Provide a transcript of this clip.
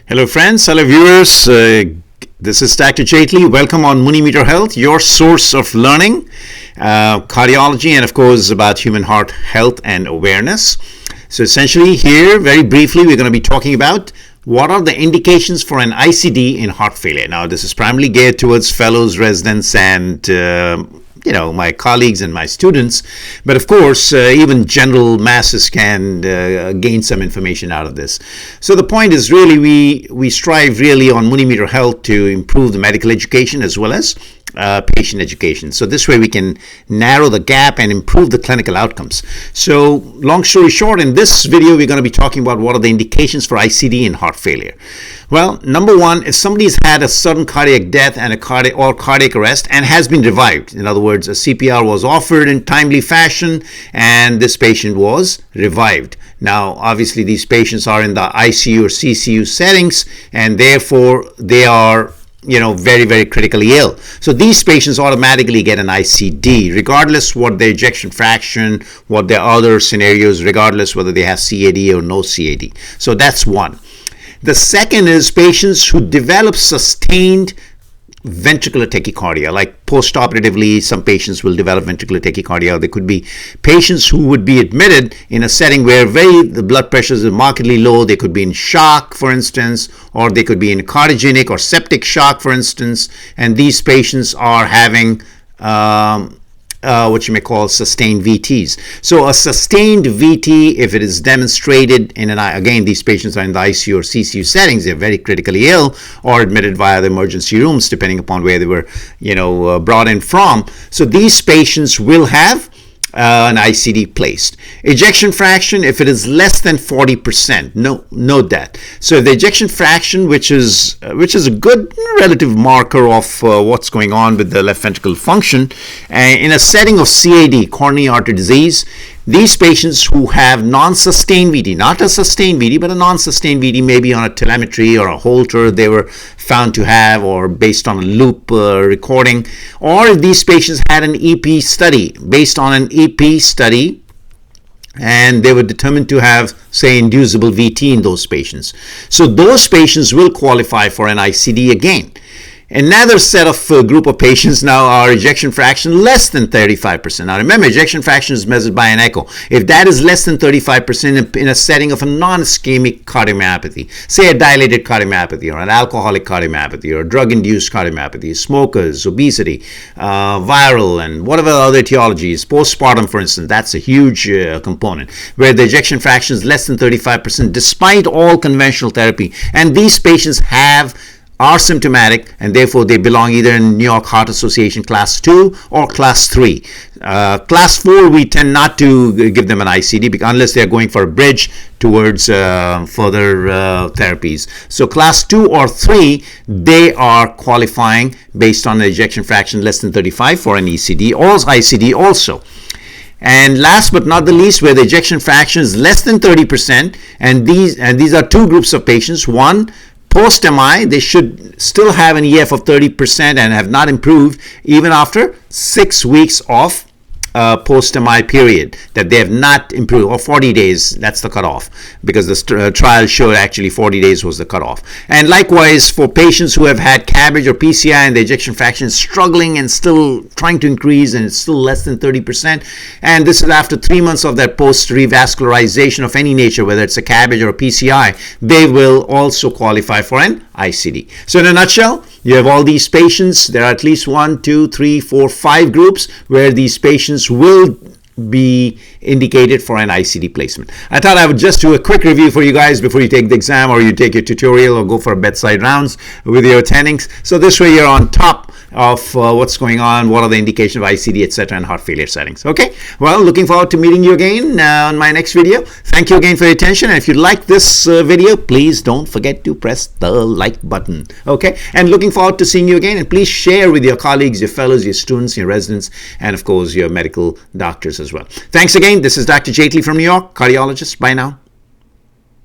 Hello friends, hello viewers. This is Dr. Jaitly. Welcome on MuniMeterHealth, your source of learning, cardiology, and of course about human heart health and awareness. So essentially here, very briefly, we're going to be talking about what are the indications for an ICD in heart failure. Now, this is primarily geared towards fellows, residents, and my colleagues and my students, but of course even general masses can gain some information out of this. So the point is really we strive really on MuniMeterHealth to improve the medical education as well as patient education. So this way we can narrow the gap and improve the clinical outcomes. So long story short, in this video we're going to be talking about what are the indications for ICD in heart failure. Well, number one, if somebody has had a sudden cardiac death and a cardiac arrest and has been revived, in other words, a CPR was offered in timely fashion and this patient was revived. Now, obviously, these patients are in the ICU or CCU settings and therefore they are very, very critically ill. So these patients automatically get an ICD, regardless what their ejection fraction, what their other scenarios, regardless whether they have CAD or no CAD. So that's one. The second is patients who develop sustained ventricular tachycardia, like post-operatively, some patients will develop ventricular tachycardia. There could be patients who would be admitted in a setting where the blood pressures are markedly low. They could be in shock, for instance, or they could be in cardiogenic or septic shock, for instance, and these patients are having what you may call sustained VTs. So a sustained VT, if it is demonstrated again, these patients are in the ICU or CCU settings, they're very critically ill or admitted via the emergency rooms, depending upon where they were, brought in from. So these patients will have an ICD placed. Ejection fraction, if it is less than 40%, note that. So the ejection fraction, which is a good relative marker of what's going on with the left ventricle function, in a setting of CAD, coronary artery disease, these patients who have non-sustained VT, not a sustained VT, but a non-sustained VT, maybe on a telemetry or a Holter they were found to have, or based on a loop recording, or if these patients had an EP study, based on an EP study, and they were determined to have, say, inducible VT in those patients. So those patients will qualify for an ICD again. Another set of group of patients now are ejection fraction less than 35%. Now remember, ejection fraction is measured by an echo. If that is less than 35% in a setting of a non-ischemic cardiomyopathy, say a dilated cardiomyopathy or an alcoholic cardiomyopathy or drug-induced cardiomyopathy, smokers, obesity, viral, and whatever other etiologies, postpartum, for instance, that's a huge component, where the ejection fraction is less than 35% despite all conventional therapy. And these patients are symptomatic and therefore they belong either in New York Heart Association class 2 or class 3. Class 4 we tend not to give them an ICD unless they are going for a bridge towards further therapies. So class 2 or 3 they are qualifying based on the ejection fraction less than 35 for an ECD or ICD also. And last but not the least, where the ejection fraction is less than 30%, and these are two groups of patients. One, post-MI, they should still have an EF of 30% and have not improved even after 6 weeks of post-MI period, that they have not improved, or 40 days, that's the cutoff, because the trial showed actually 40 days was the cutoff. And likewise, for patients who have had CABG or PCI and the ejection fraction is struggling and still trying to increase and it's still less than 30%, and this is after 3 months of their post-revascularization of any nature, whether it's a CABG or a PCI, they will also qualify for an ICD. So in a nutshell, you have all these patients. There are at least 1, 2, 3, 4, 5 groups where these patients will be indicated for an ICD placement. I thought I would just do a quick review for you guys before you take the exam or you take your tutorial or go for a bedside rounds with your attendings. So this way you're on top of what's going on, what are the indications of ICD, etc., and heart failure settings. Okay, well, looking forward to meeting you again on my next video. Thank you again for your attention, and if you like this video, please don't forget to press the like button. Okay, and looking forward to seeing you again, and please share with your colleagues, your fellows, your students, your residents, and of course your medical doctors as well. Thanks again. This is Dr. Jaitly from New York, cardiologist. Bye now.